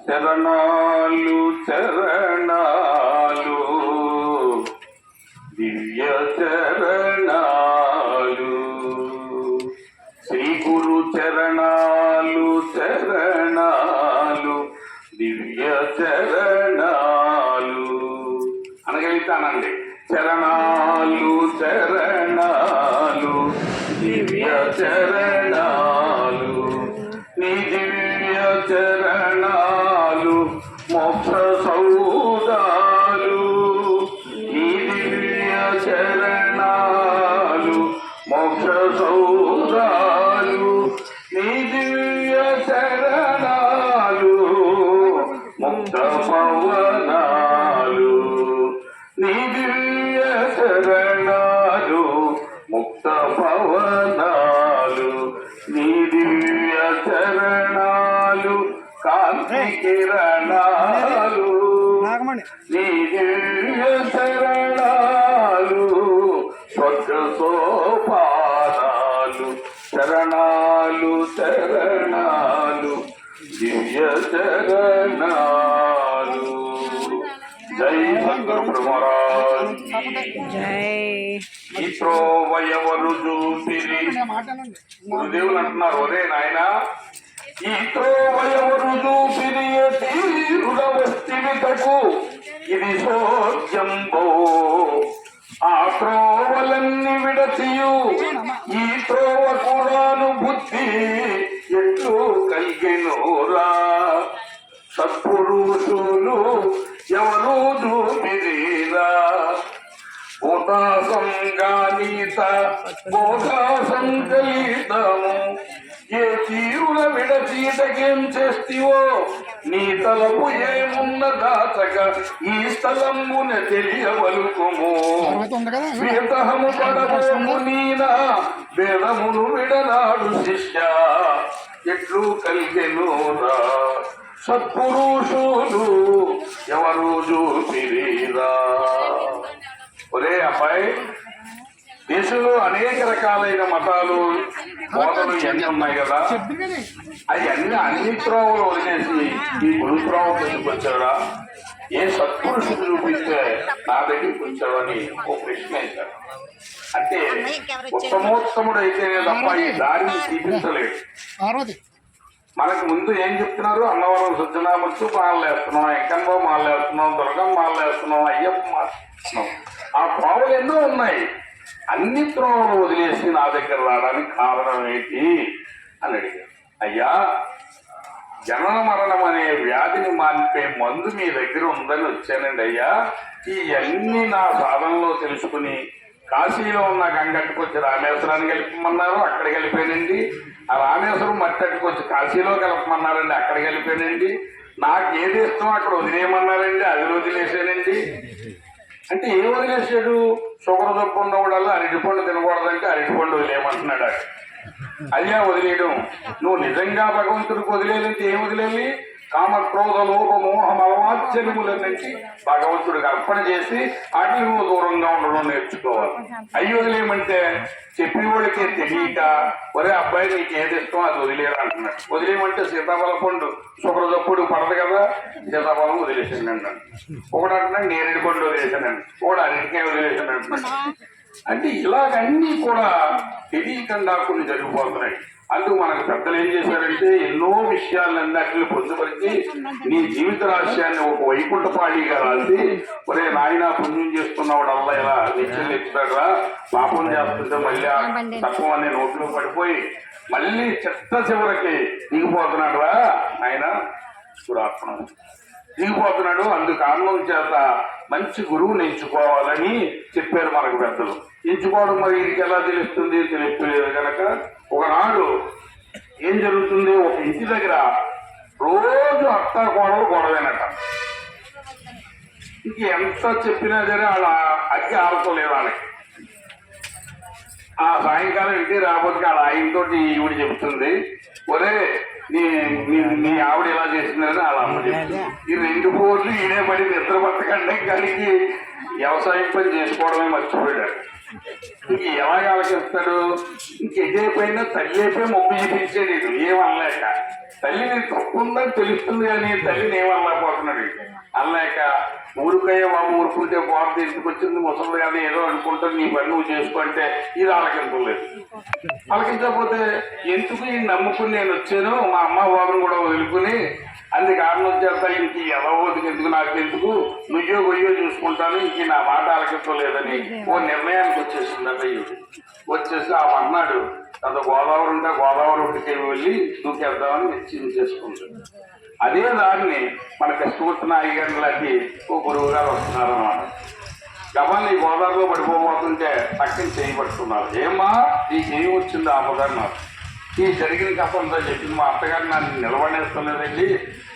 చరణాలు చరణాలు దివ్య చరణాలు శ్రీ గురు చరణాలు చరణాలు దివ్య చరణాలు అనగలుగుతానండి. చరణాలు చరణాలు దివ్య చరణాలు నీ దివ్య చరణాలు మోక్ష సౌదాలు నీ దివ్య చరణాలు మోక్ష సౌదాలు నీ దివ్య చరణాలు ముక్త పవనాలు నీ దివ్య చరణాలు ముక్త పవనాలు నీ దివ్య చరణాలు కాంతి కిరణాలు నీ దివ్య చరణాలు స్వర్గ సోపానాలు చరణాలు చరణాలు దివ్య చరణాలు. జై శంకర బ్రహ్మరాజ్ జై. ఈత్రో వయవరు చూసిరి గురుదేవులు అంటున్నారు, ఒరే నాయన ఈత్రో వయవరు చూసిరి తీరుడవస్తివితకు ఇది సోద్యంబో ఆ త్రోవలన్నీ విడచియు ఈ త్రోవ కూడాను బుద్ధి ఎట్లు కలిగినోరా సత్పురుషులు ఎవరు చూపిరీరా భూతాసంగానీత బోధాసంకలితము ఏ తీరుల విడచీటకేం చేస్తివో నీ తలపు ఏమున్న దాచక ఈ స్థలమున తెలియవలుకుము వేదహము పడబోము నీనా వేదమును విడనాడు శిష్య ఎట్లు కలిగెనురా సత్పురుషులు ఎవరు చూపిరీరా. ఒరే అబ్బాయి, దేశంలో అనేక రకాలైన మతాలు బోధలు ఇవన్నీ ఉన్నాయి కదా, అవన్నీ అన్ని త్రోవలు వదిలేసి ఈ గురు త్రోవ వచ్చాడా ఏ సత్పురుషుడు చూపిస్తే నా దగ్గరికి వచ్చాడని ఓ ప్రశ్న వేశాడు. అంటే ఉత్తమోత్తముడు అయితేనే తప్ప ఈ దారిని చూపించలేడు. మనకు ముందు ఏం చెప్తున్నారు, అన్నవరం సజ్జనామూర్తి మాలలు వేస్తున్నాం, ఎంకన్బో మాలలు వేస్తున్నాం, దుర్గం మాలలు వేస్తున్నాం, అయ్యప్ప మాస్తున్నాం. ఆ త్రోవలు ఎన్నో ఉన్నాయి. అన్ని త్రోవలు వదిలేసి నా దగ్గర రావడానికి కారణం ఏంటి అని అడిగారు. అయ్యా, జనన మరణం అనే వ్యాధిని మాన్పే మందు మీ దగ్గర ఉందని వచ్చానండి అయ్యా. ఇవన్నీ నా సాధనలో తెలుసుకుని కాశీలో ఉన్న గంగట్టుకొచ్చి రామేశ్వరాన్ని కలిపమన్నారు, అక్కడ కలిపానండి. ఆ రామేశ్వరం మట్టట్టుకొచ్చి కాశీలో కలపమన్నారండి, అక్కడ కలిపానండి. నాకు ఏది ఇష్టం అక్కడ వదిలేయమన్నారండి, అది వదిలేసానండి. అంటే ఏం వదిలేసాడు? షుగర్ జబ్బు ఉన్నవాడల్లా అరటిపండు తినకూడదంటే అరటిపండు వదిలేయమంటున్నాడు. అయ్యా వదిలేయడం, నువ్వు నిజంగా భగవంతుడికి వదిలేదంటే ఏం వదిలేవి? కామ క్రోధ లోభ మోహం అవాచ్యములన్నింటి భగవంతుడికి అర్పణ చేసి వాటిని నువ్వు దూరంగా ఉండడం నేర్చుకోవాలి. అయ్యి వదిలేయమంటే చెప్పేవాడికి తెలియక ఒరే అబ్బాయి నీకు ఏది ఇష్టం అది వదిలేరు అంటున్నాడు. వదిలేయమంటే సీతాఫల పండు షుగర్ జప్పుడు పడదు కదా, సీతాఫలం వదిలేసానండి. ఒకటి అంటున్నాడు నేరేడు పండు వదిలేసానండి, ఒకటి అన్నిటికే వదిలేసానండి. అంటే ఇలాగన్నీ కూడా తెలియకుండా కొన్ని జరిగిపోతున్నాయి. అందుకు మనకు పెద్దలు ఏం చేశారంటే ఎన్నో విషయాలన్నిటిని పొందుపరిచి నీ జీవిత రహస్యాన్ని ఒక వైకుంఠపాడిగా రాసి, ఒరే నాయన పుణ్యం చేసుకున్నవాడల్లా ఇలా నిత్యం ఎత్తుతాడా, పాపం చేస్తుంటే మళ్ళీ తక్కువ అనే నోట్లో పడిపోయి మళ్ళీ చెత్త చివరికి దిగిపోతున్నాడు రా ఆయన సురాత్మ దిగిపోతున్నాడు. అందుకు కారణం చేత మంచి గురువుని ఎంచుకోవాలని చెప్పారు మనకు పెద్దలు. ఎంచుకోవడం మరి వీరికి ఎలా తెలుస్తుంది? తెలియలేదు కనుక ఒకనాడు ఏం జరుగుతుంది, ఒక ఇంటి దగ్గర రోజు అత్త కోడలు గొడవేనట. ఇంక ఎంత చెప్పినా సరే వాళ్ళ అగ్గి ఆడుకోలేదు వాళ్ళకి. ఆ సాయంకాలం ఇంటికి రాకపోతే వాళ్ళ ఆయనతో ఈవిడ చెబుతుంది, ఒరే నీ ఆవిడ ఎలా చేసిందని వాళ్ళ అమ్మ చెప్తుంది. ఈ 2 రోజులు ఈడే పడి నిద్ర పట్టకండి కలిగి వ్యవసాయం పని చేసుకోవడమే మర్చిపోయాడు. ఇంక ఎలాగ ఆలోచిస్తాడు? ఇంక ఎదైపోయినా తల్లి అయిపోయి మొగ్గు చూపించాడు ఏమనలేక. తల్లి నేను తప్పు ఉందని తెలుస్తుంది కానీ తల్లిని ఏమనలేకపోతున్నాడు. అన్నాక ఊరికయ్యే బాబు ఊరుకుంటే బాబు ఇంటికి వచ్చింది ముసలి కానీ ఏదో అనుకుంటా నీ పని నువ్వు చేసుకుంటే ఇది ఆలకించలేదు. ఆలకించకపోతే ఎందుకు ఈ నమ్ముకుని నేను వచ్చాను, మా అమ్మ బాబుని కూడా వదులుకుని అందుకు కారణం చేస్తా ఇంక ఎలా ఓదికి ఎందుకు నాకు ఎందుకు నుయ్యో గొయ్యో చూసుకుంటాను, ఇంక నా మాట ఆలకించలేదని ఓ నిర్ణయానికి వచ్చేసిందంట. అయ్యుడు వచ్చేసి ఆ అన్నాడు అంత గోదావరి ఉంటే గోదావరి ఒడ్డుకి వెళ్ళి దూకేద్దామని నిశ్చయం చేసుకుంటాడు. అదే దాన్ని మన కృష్ణమూర్తి నాయగారి లాంటి ఓ గురువు గారు వస్తున్నారు అన్నమాట. గబాన్ని గోదావరిలో పడిపోబోతుంటే పక్కన చేయబడుతున్నారు. ఏమా నీకేం వచ్చింది ఆపదన్నారు. ఈ జరిగిన కథ అంతా చెప్పింది. మా అత్తగారు నన్ను నిలబడేస్తలేదండి,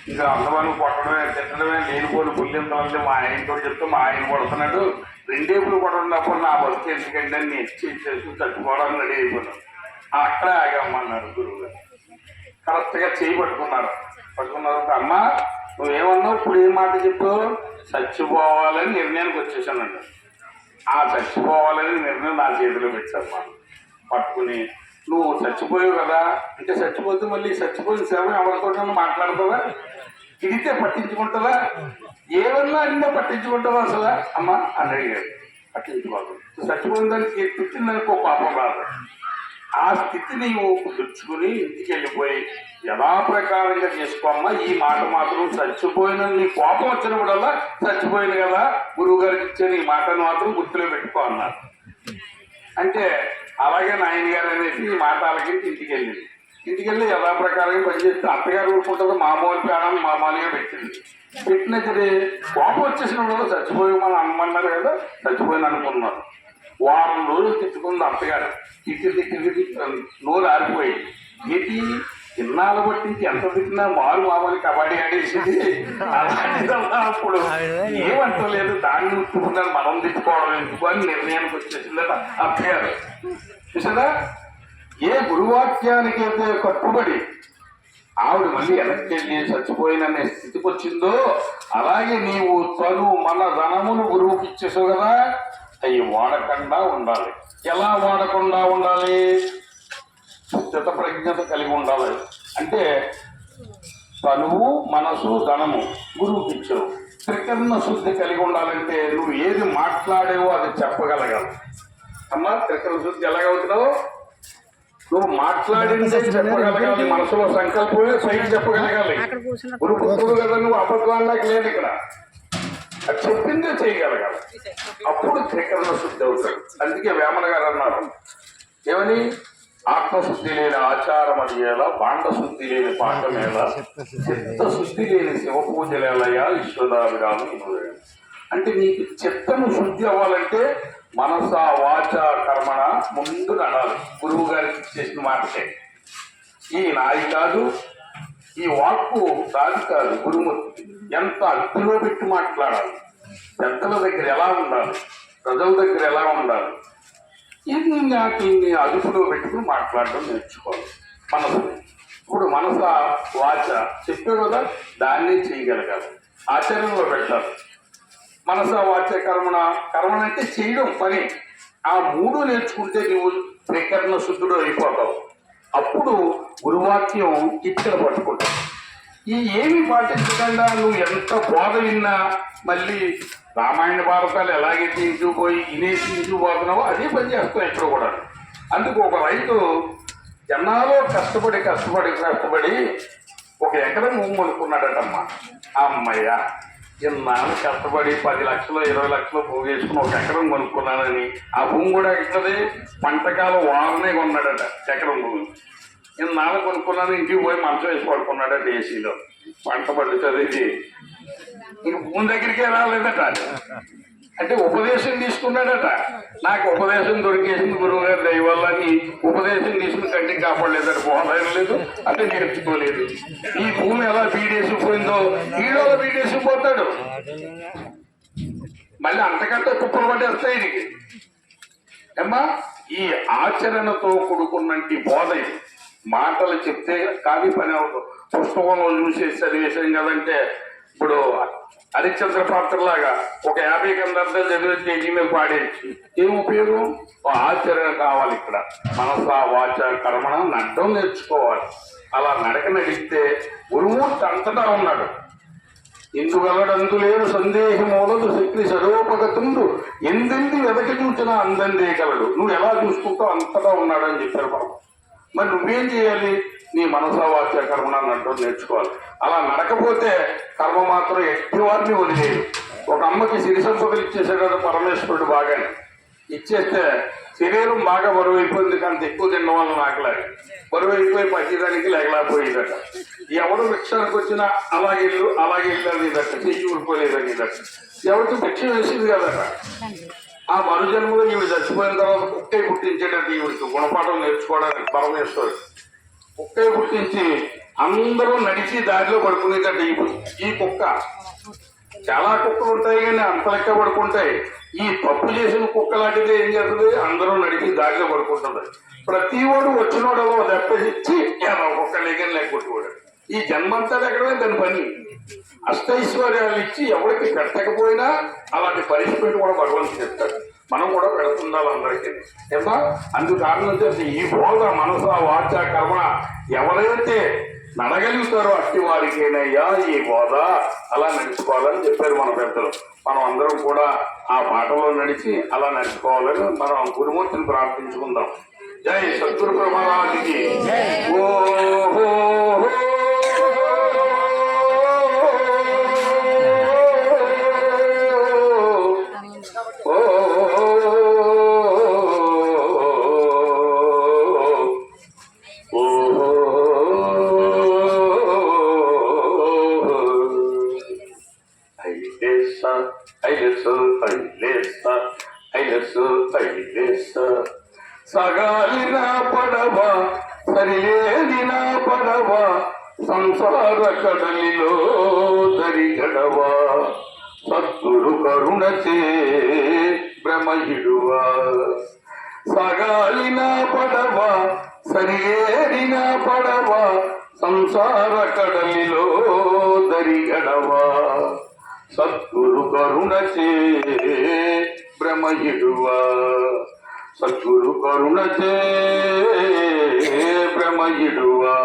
ఇంకా అందవాళ్ళు కొట్టడమే తిట్టడమే లేనిపోని పుల్లింతలంటే మా ఆయనతో చెప్తే మా ఆయన కొడుతున్నాడు, రెండేపులు కొట్టడినప్పుడు నా బతుకు ఎందుకంటే అని చేసుకుని తట్టుకోవడానికి రెడీ అయిపోయినాను. అక్కడే ఆగామన్నారు గురువు గారు. కరెక్ట్గా చేయి పట్టుకున్నారు. అమ్మ నువ్వేమన్నావు, ఇప్పుడు ఏం మాట చెప్పు, చచ్చిపోవాలని నిర్ణయానికి వచ్చేసానండి. ఆ చచ్చిపోవాలని నిర్ణయం నా చేతిలో పెట్టారు. మా పట్టుకుని నువ్వు చచ్చిపోయావు కదా అంటే చచ్చిపోతే మళ్ళీ చచ్చిపోయిన సేవ ఎవరితో మాట్లాడుతావా, ఇడితే పట్టించుకుంటావా, ఏమన్నా అన్నా పట్టించుకుంటావా అసలు అమ్మ అని అడిగాడు. పట్టించుకోవాలి. చచ్చిపోయిన దానికి తిట్టిందనుకో పాపం రాదు. ఆ స్థితి నీవు తెచ్చుకుని ఇంటికి వెళ్ళిపోయి యథాప్రకారంగా చేసుకోమ్మా, ఈ మాట మాత్రం చచ్చిపోయిన నీ కోపం వచ్చినప్పుడల్లా చచ్చిపోయింది కదా గురువు గారికి ఇచ్చే నీ మాటను మాత్రం గుర్తులో పెట్టుకో అన్నారు. అంటే అలాగే నాయన గారు అనేసి ఈ మాట ఆలకించి ఇంటికి వెళ్ళింది. ఇంటికి వెళ్ళి యథాప్రకారంగా పనిచేస్తే అత్తగారు ఊరుకుంటుంది మామూలు ప్రాణం మామూలుగా పెట్టింది. పెట్టినది కోపం వచ్చేసినప్పుడు చచ్చిపోయి మనం అమ్మన్నారు కదా, చచ్చిపోయిన అనుకున్నారు. వారం రోజులు తిట్టుకుంది అత్తగారు. తిట్టి నోరు ఆరిపోయి ఏంటి ఇన్నాళ్ళు బట్టి ఎంత తిట్టినా మామూలు కబడ్డీ ఆడేసింది అలాంటిదల్లా అప్పుడు ఏమంటలేదు, దాన్ని ఉట్టుకున్నాను మనం తిట్టుకోవడం ఎందుకు అని నిర్ణయానికి వచ్చేసిందట అత్తగారు. చూసారా, ఏ గురువాక్యానికి అయితే కట్టుబడి ఆవిడ మళ్ళీ వెనక్కి వెళ్ళి చచ్చిపోయిననే స్థితికి వచ్చిందో అలాగే నీవు తను మన ధనమును గురువుకి ఇచ్చేసావు కదా, అవి వాడకుండా ఉండాలి. ఎలా వాడకుండా ఉండాలి, స్థిత ప్రజ్ఞత కలిగి ఉండాలి. అంటే తనువు మనసు ధనము గురువుకి ఇచ్చావు. త్రికరణ శుద్ధి కలిగి ఉండాలంటే నువ్వు ఏది మాట్లాడేవో అది చెప్పగలగాలి. అమ్మా త్రికరణ శుద్ధి ఎలాగవుతున్నావు, నువ్వు మాట్లాడిందే చెప్పగలగాలి, మనసులో సంకల్పమే పైకి చెప్పగలగాలి. గురు పుత్రుడు కదా, నువ్వు అబద్ధాలకు లేదు ఇక్కడ, అది చెప్పిందే చేయగలగాలి. అప్పుడు త్రికరణ శుద్ధి అవుతాడు. అందుకే వేమన గారు అన్నారు ఏమని, ఆత్మశుద్ధి లేని ఆచారం అది ఎలా, పాండ శుద్ధి లేని పాఠం ఎలా, చిత్తశుద్ధి లేని శివ పూజలేలయా విశ్వదాభిరాము. అంటే నీకు చిత్తము శుద్ధి అవ్వాలంటే మనస వాచ కర్మణ ముందు నడాలి. గురువు గారికి చేసిన మాటకే ఈ నాయి కాదు, ఈ వాక్కు రాదు కాదు, గురుమూర్తి ఎంత అర్థంలో పెట్టి మాట్లాడాలి, పెద్దల దగ్గర ఎలా ఉండాలి, ప్రజల దగ్గర ఎలా ఉండాలి, ఇది వాటిని అదుపులో పెట్టుకుని మాట్లాడడం నేర్చుకోవాలి. మనసు ఇప్పుడు మనస వాచ చెప్పే కదా దాన్ని చేయగలగాలి, ఆచరణలో పెట్టాలి. మనస వాచ కర్మణ, కర్మణ అంటే చేయడం పని, ఆ మూడు నేర్చుకుంటే నువ్వు త్రికరణ శుద్ధుడు అయిపోతావు. అప్పుడు గురువాక్యం ఇచ్చలు పట్టుకుంటావు. ఈ ఏమి పాటించకుండా నువ్వు ఎంత బోధ విన్నా మళ్ళీ రామాయణ భారతాలు ఎలాగైతే ఇంచుకుపోయి ఇనేసి ఇంచుకుపోతున్నావో అదే పని చేస్తావు ఇక్కడ కూడా. అందుకు ఒక రైతు ఎన్నాలో కష్టపడి ఒక ఎకరం భూమి కొనుక్కున్నాడటమ్మా. అమ్మయ్య ఇన్నాళ్ళు కష్టపడి 10 లక్షలు 20 లక్షలు భూమి వేసుకుని ఒక ఎకరం కొనుక్కున్నానని ఆ భూమి కూడా ఇట్లది పంటకాలం వారనే కొన్నాడట ఎకరం భూమి. ఇన్నాళ్ళు కొనుక్కున్నాను, ఇంటికి పోయి మంచం వేసి పడుకున్నాడట ఏసీలో. పంట పండుతుంది, ఇంక భూమి దగ్గరికే రాలేదట. అంటే ఉపదేశం తీసుకున్నాడట. నాకు ఉపదేశం దొరికేసింది గురువు గారి దయ వల్ల, నీ ఉపదేశం తీసుకుని కంటికి కాపాడలేదట, బోధన లేదు అంటే నేర్చుకోలేదు. ఈ భూమి ఎలా బీడేసిపోయిందో ఈడో బీడేసిపోతాడు, మళ్ళీ అంతకంటే కుప్పలు పట్టేస్తాయి ఇది. ఏమ్మా ఈ ఆచరణతో కూడుకున్నటి బోధ, మాటలు చెప్తే కానీ పని అవుతుంది. పుస్తకంలో చూసేసి చదివేసాం కదంటే ఇప్పుడు హరిశ్చంద్ర పాత్రలాగా ఒక 50 కందర్థాలు చదివి స్టేజీ మీద పాడేసి ఏం ఉపయోగం? ఆచరణ కావాలి. ఇక్కడ మనస వాచ కర్మణ నడడం నేర్చుకోవాలి. అలా నడక నడిస్తే గురుమూర్తి అంతటా ఉన్నాడు. ఇందుగలడందు లేడు సందేహమూలదు శక్తి సరోపగతుండు ఎందెంది వెదకి చూసినా అందందే కలడు. నువ్వు ఎలా చూసుకుంటావు అంతటా ఉన్నాడని చెప్పారు మనం. మరి నువ్వేం చేయాలి? నీ మనసా వాచ కర్మణ నడడం నేర్చుకోవాలి. అలా నడకపోతే కర్మ మాత్రం ఎట్టి వారిని వదిలేదు. ఒక అమ్మకి సిరి సంపదలు ఇచ్చేసాడు పరమేశ్వరుడు. బాగానే ఇచ్చేస్తే శరీరం బాగా బరువు అయిపోయింది. అంత ఎక్కువ తినడం వల్ల నాకులాగా బరువు అయిపోయి పచ్చేదానికి లేకలేకపోయేదట. ఎవడు భిక్షానికి వచ్చినా అలాగే వెళ్ళేదట, చెయ్యి ఊరిపోలేదట. ఎవరికి భిక్ష వేసింది కదట. ఆ మరుజన్మలో ఈవిడ చచ్చిపోయిన తర్వాత కుక్కే పుట్టించేటట్టు ఈవిడికి గుణపాఠం నేర్చుకోవడానికి పరమేశ్వరుడు కుక్కే పుట్టించి అందరూ నడిచి దారిలో పడుకునేదట. ఈ కుక్క చాలా కుక్కలు ఉంటాయి కానీ అంత లెక్క పడుకుంటాయి. ఈ తప్పు చేసిన కుక్క లాంటిది ఏం చేస్తుంది? అందరూ నడిచి దారిలో పడుకుంటుంది. ప్రతి వాడు వచ్చినోడలో దెబ్బిచ్చి కుక్క లేకని లేకొట్టుకోడు. ఈ జన్మంతా ఎక్కడమే దాని పని. అష్టైశ్వర్యాలు ఇచ్చి ఎవరికి పెట్టకపోయినా అలాంటి పరిస్థితి కూడా భగవంతుడు చెప్తాడు. మనం కూడా పెడుతుండాలి అందరికీ. ఏమా అందుకు కారణం చేసి ఈ బోధ మనస వాచ కర్మ ఎవరైతే నడగలుగుతారో అట్టి వారికేనయ్యా ఈ బోధ. అలా నడుచుకోవాలని చెప్పారు మన పెద్దలు. మనం అందరం కూడా ఆ పాటలో నడిచి అలా నడుచుకోవాలని మనం గురుమూర్తిని ప్రార్థించుకుందాం. జై సద్గురు ప్రమాణానికి. ఓహో సగాలిన పడవ సరిలేదిన పడవ సంసార కడలిలో దరిగడవ సద్గురు కరుణచే భ్రమయుడువా. సగాలిన పడవ సరిలేదిన పడవ సంసార కడలిలో దరిగడవ సద్గురు కరుణచే భ్రమయుడువా. సద్గురు కరుణచే భ్రమయుడువా.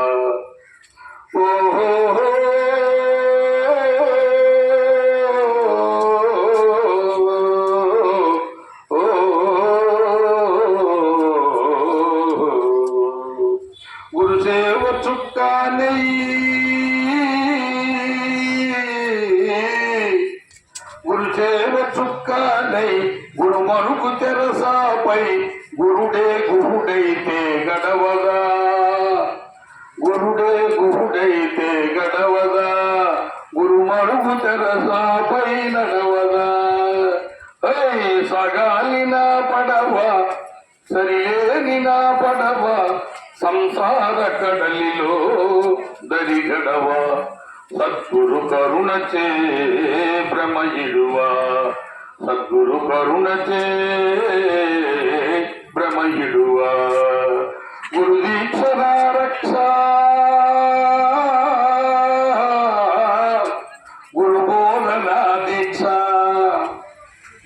ఓహో గురుసేవ చుక్కానై గురుసేవ చుక్కానై గురు మరుకు తెరసాపై గురుడే గుహుడైతే గడవదా. గురుడే గుహుడైతే గడవదా. గురు మరుగు తెరసాపై నడవదా. సగాలిన పడవ సరిలేనిన పడవ సంసార కడలిలో దరిగడవ సద్గురు కరుణచే భ్రమయుడువా. సద్గురు కరుణచే భ్రమయుడువా. గురు దీక్షణ రక్ష గురు బోధన దీక్ష.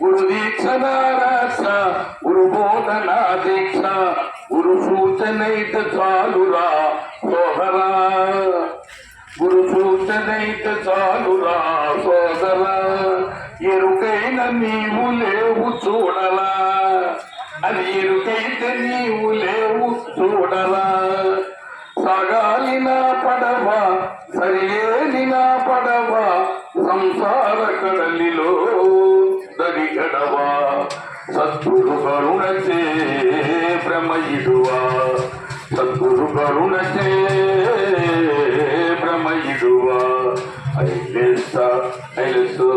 గురు దీక్షణ రక్ష గురు బోధన దీక్ష. గురు సూచనైత చాలురా సోదరా. గురు సూచనైత చాలురా సోదరా. ఎరుకైన నీవు లేవు చూడలా. అది ఎరుకైతే నీవు లేవు చూడలా. సగాలిన పడవ సరిలేనిన పడవ సంసార కడలిలో దరిగడవ సద్గురు కరుణచే భ్రమయుడువా. సద్గురు కరుణచే భ్రమయుడువా. ఐలెస్స ఐలెస్సు